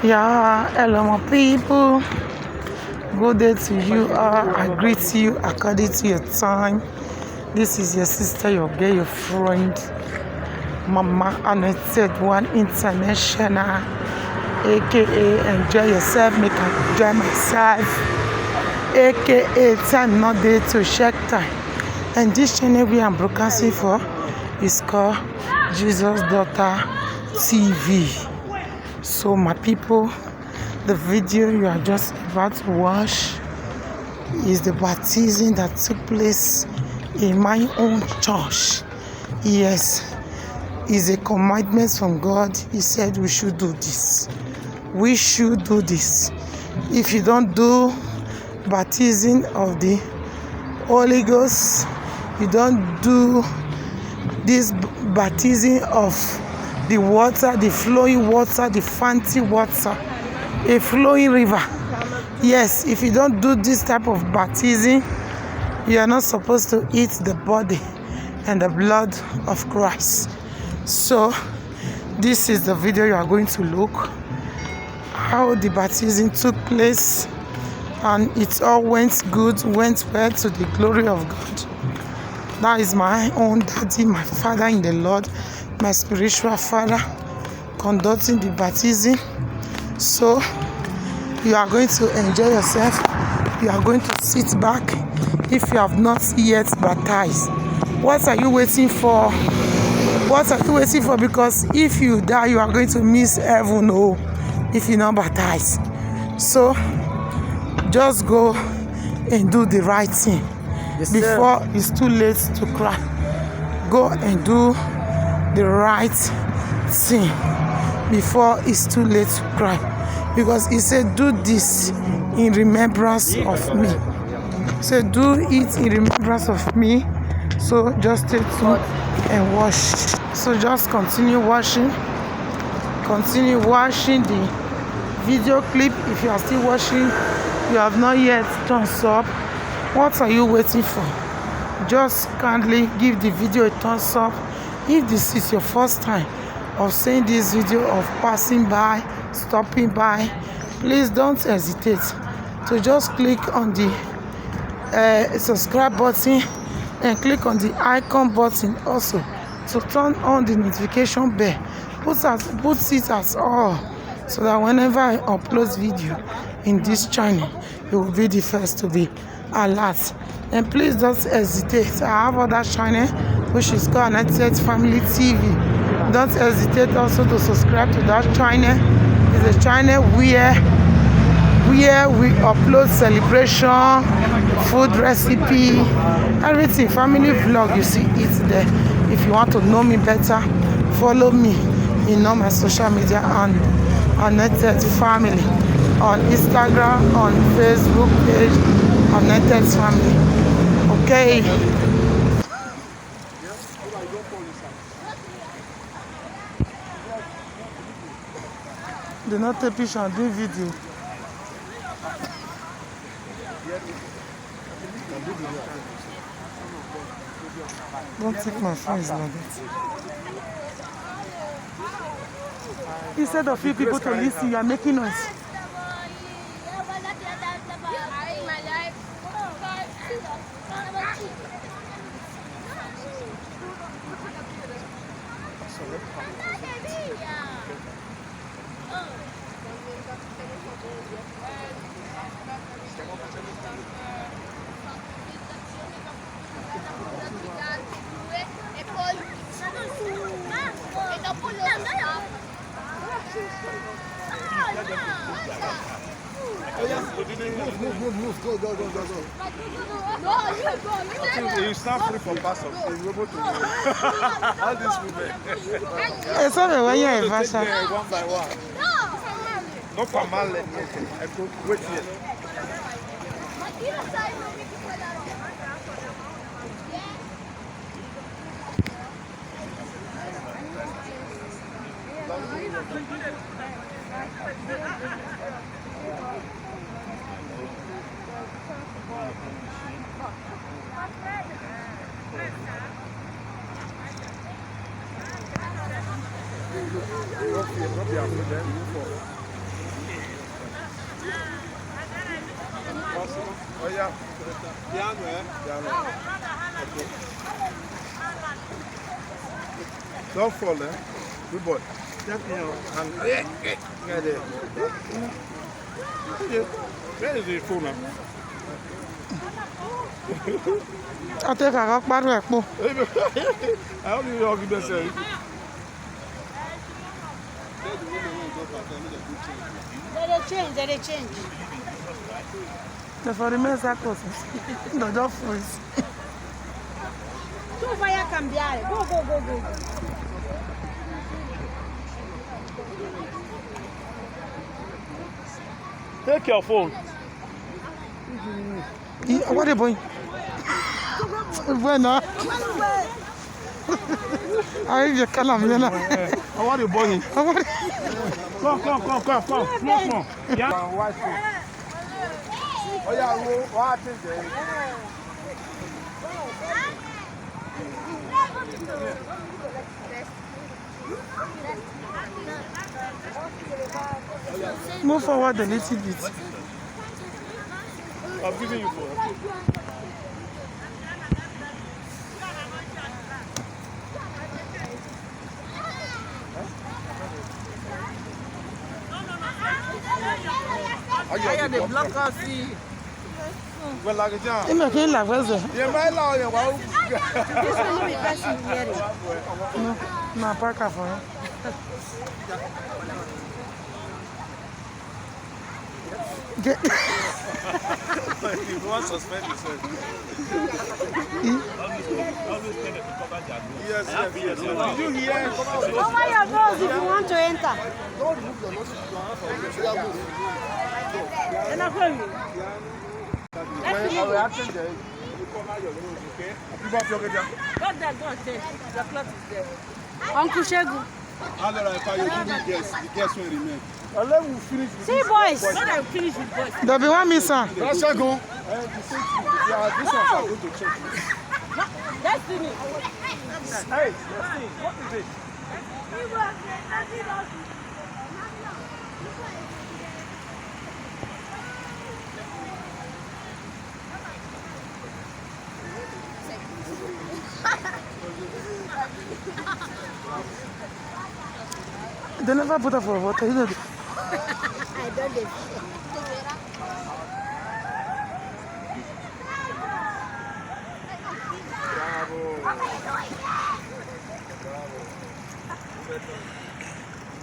Yeah, hello my people. Good day to you all. I greet you according to your time. This is your sister, your girl, your friend, Mama Anointed One International, aka Enjoy Yourself, make I enjoy myself, aka Time Not Day to Check Time. And this channel we are broadcasting for is called Jesus Daughter TV. So my people, the video you are just about to watch is the baptism that took place in my own church. Yes, it's a commandment from God. He said we should do this. We should do this. If you don't do baptism of the Holy Ghost, you don't do this baptism of the water, the flowing water, the fountain water, a flowing river. Yes, if you don't do this type of baptism, you are not supposed to eat the body and the blood of Christ. So, this is the video you are going to look, how the baptism took place, and it all went good, went well to the glory of God. That is my own daddy, my father in the Lord, my spiritual father, conducting the baptism. So you are going to enjoy yourself. You are going to sit back if you have not yet baptized. What are you waiting for? What are you waiting for? Because if you die, you are going to miss heaven, oh, if you not baptize. So just go and do the right thing. Yes, before it's too late to cry. Go and do the right thing before it's too late to cry. Because he said, do this in remembrance of me. So do it in remembrance of me. So just stay tuned and watch. So just continue watching. Continue watching the video clip. If you are still watching, you have not yet thumbs up. What are you waiting for? Just kindly give the video a thumbs up. If this is your first time of seeing this video, of passing by, stopping by, please don't hesitate to just click on the subscribe button and click on the icon button also to turn on the notification bell. Put it as all, so that whenever I upload video in this channel, you will be the first to be alert. And please don't hesitate. I have other channel which is called Anointed Family TV. Don't hesitate also to subscribe to that channel. It's a channel where we upload celebration, food recipe, everything, family vlog. You see it there. If you want to know me better, follow me in all my social media and Anointed Family on Instagram, on Facebook page, Anointed Family. Okay. Do not take picture and do video. Don't take my phone, it's like that. Instead of you people to listen, you are making noise. Move, go. You stand free from pass up, so you're able to all these movement. It's not the way you are One by one. No for man, let me wait here. Not be afraid, then move forward. Oh yeah. Piano, eh? Piano. Okay. Don't fall, eh? Good boy. Just, you know, and get there. Where is the phone now? I take a rock bad work. I don't even know what to say. They change. The for the mess that causes. No, just freeze. Tu vai a cambiare. Go. Take your phone. What are you doing? Bueno. Aí já cala minha. How are you, boy? Come. Yeah. Oh yeah, what is it? Move forward a little bit. I'm giving you phone. Aya dey block us. Well, like it's You make it like where's it? yeah, my law, yeah, wow. This one no be person hearing. No, park her for you. Get. If you want to suspend yourself. Yes. Did you hear? Cover your nose if you want to enter. Don't remove your nose if you want to I will action there. You cover your nose, okay? People have your Go there, go and change. The cloth is there. Uncle Shegu. I'll let you give me guess. The guess will remain. And then we'll finish with See, boys. When I finish with boys. There be one missing. this. Yeah, this ones are going to check. Destiny. Hey, Destiny, what is it? They never put her for water. You know. I don't know.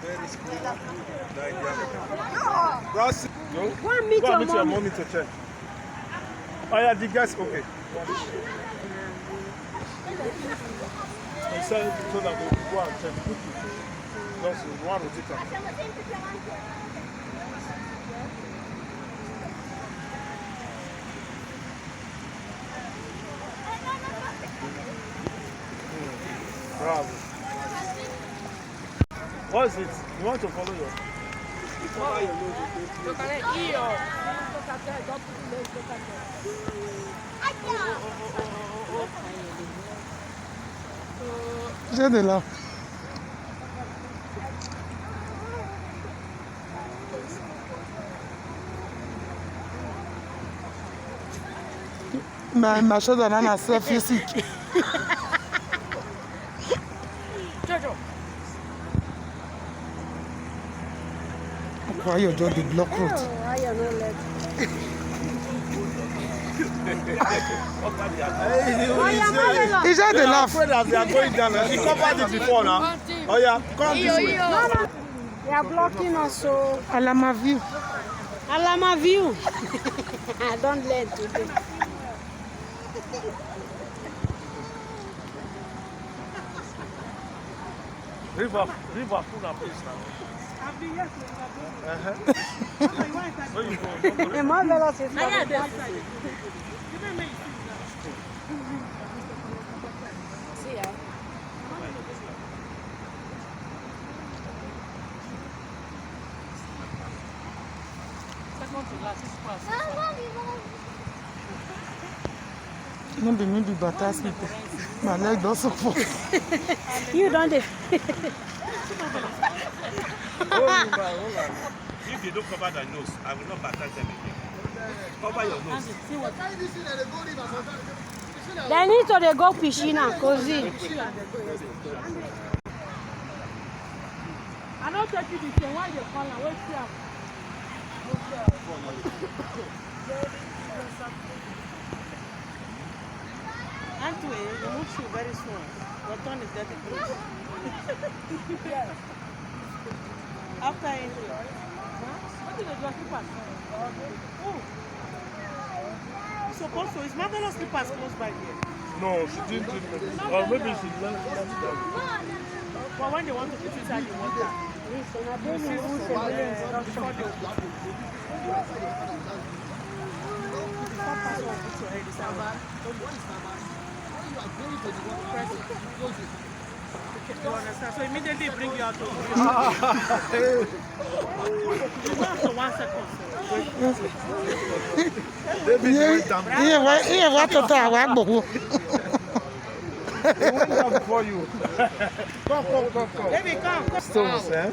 Very smooth. Ross, go. Go and meet Go and meet your your mom. mommy to check. Oh yeah, the guys, okay. I said so that they go and check quickly. Just one rotator. Bravo. What is it? You want to follow your? Follow your nose. Look at it. Io. Look at that. Don't put the legs. Look at that. J'ai de là. Ma chose dans la self physique. Jojo. Why you just the block road? Oh, I am not let. It's just the laugh. Afraid as they are going down. She covered it before now. Oh yeah, come this way. They are blocking us, so À la ma view. Alama view. I don't learn today. River, full of place now. Where you go? The marvelous is Aya dey. see ya. Second to last is pass. No be me be better sleeper. My leg don't support. You don't. If they don't cover their nose, I will not baptize them again. Cover your nose. They need to dey go fishing and cozy. I don't take you the same. Why you call and wait here? Anyway, you move shoe very soon. Your turn is dirty, please. After entry. What did the glass slippers? Oh. You're supposed to. Is Marvelous slippers close by here? No, she didn't do it. Or maybe she learned it. But when they want to put inside the water. You understand? So immediately bring you out of here. After 1 second. Iye wa toto awa gbogbo. He went down before you. Come. Baby, come. Stones, eh?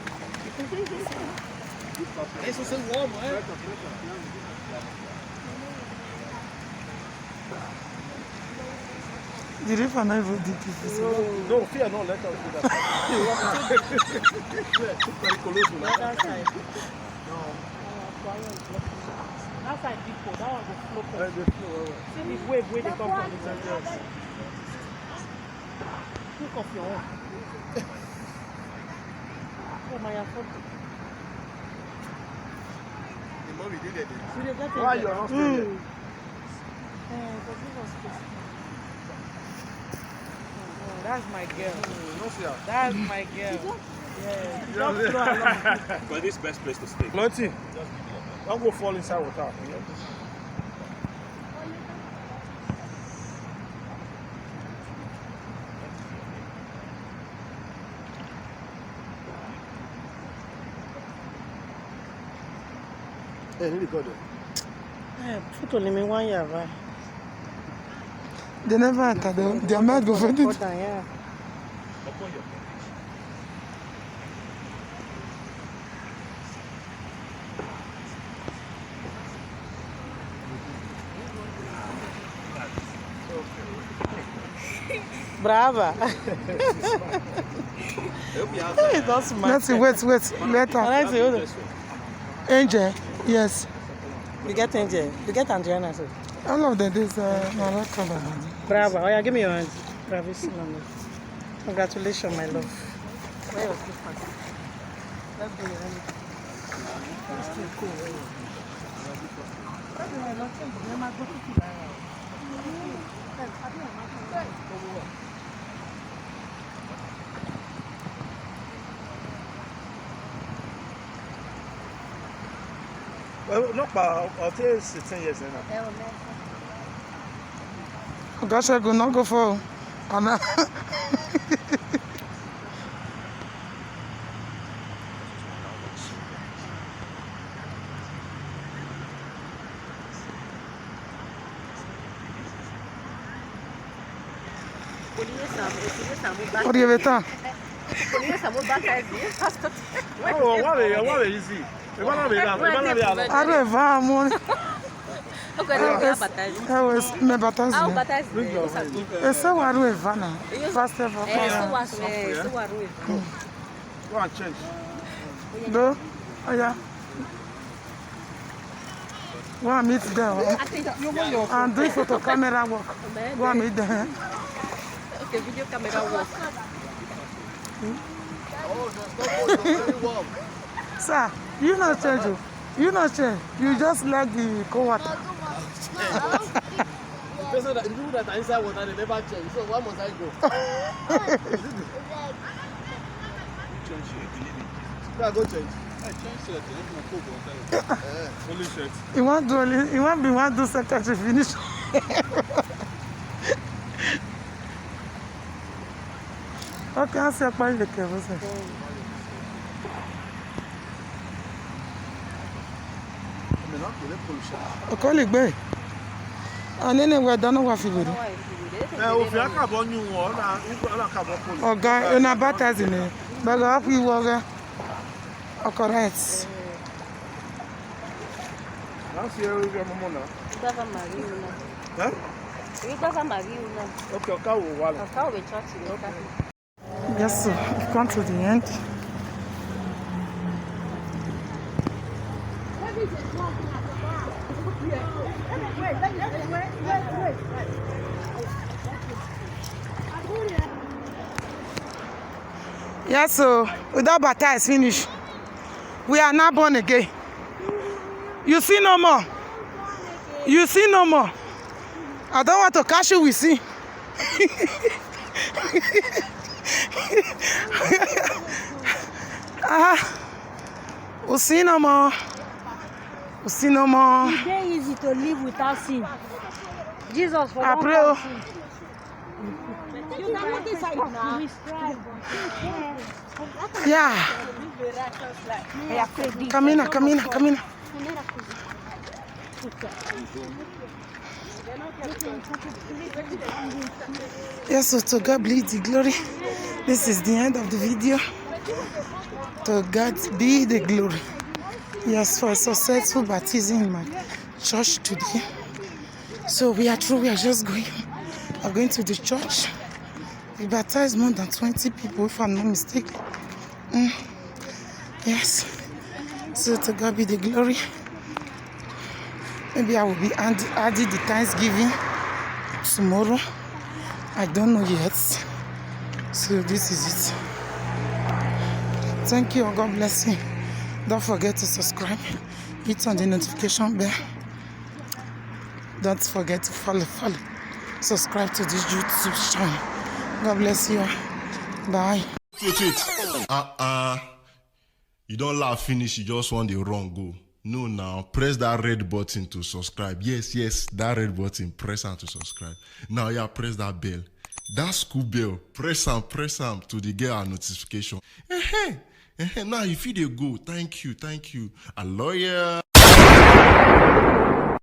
Eso es warm, eh? The river not even deep. No, fear no, let us do that. That side. That side deep, that one will flow. See the wave where they come from the center. Think of your own. Oh my God. Why you are not still here? That's my girl. No fear. That's my girl. Yeah. But this is best place to stay. Plenty. Don't go fall inside water. Hey, really good. Photo me 1 year, right? They never enter. Their mouth go for it. Yeah. Brava. Hey, that's my. Let's see, wait. Later. Angel, yes. You get Angel. You get Andriana too. All of them is Morocco. Brava. Oh yeah, give me your hand. Bravo, mama. Congratulations, my love. Where your slippers? Let's go. That's too cool. Well, not about, I'll tell you 16 years now. Gosh, I go not go for Anna. What do you have? Oh, what are you see? Arre, vamos. Me batazi. Esse o Aru Evana. Fast ever. Go and change. Go. Oh yeah. Go and meet them. And do photo camera work. Go and meet them. Okay, video camera work. Sir, you not change. You not change. You just like the cold water. The person that the people that are inside water, they never change. So why must I go? Yeah, go change. Only shirt. You want do secretary finish. Okay, I see a part of the cable. Okay, look, babe. And anyway, don't know what you do. Okay, you're not baptizing it. But I hope you will. Correct. Now see you your mama now. It doesn't marry you now. Huh? It doesn't marry you now. Okay, okay, we'll walk. Of how we talk to you. Okay. Yes, sir. We've come to the end. Yes, so without baptize finish, we are now born again. You see no more. You see no more. I don't want to catch you with see. We'll see no more. We'll see no more. It's very easy to live without sin. Jesus for I one pray. person. You can look inside now. Yeah. Come in, come in, come in. Yes, so to God be the glory. This is the end of the video. To God be the glory. Yes, for a successful baptism in my church today. So we are through. We are just going. I'm going to the church. We baptized more than 20 people, if I'm not mistaken. Yes. So to God be the glory. Maybe I will be adding the Thanksgiving tomorrow. I don't know yet. So this is it. Thank you. God bless you. Don't forget to subscribe. Hit on the notification bell. Don't forget to follow. Subscribe to this YouTube channel. God bless you. Bye. You don't laugh finish, you just want the wrong go. No, now press that red button to subscribe. Yes, that red button, press on to subscribe. Now yeah, press that bell. That school bell, press on to the get our notification. Now if you dey go, thank you. A lawyer.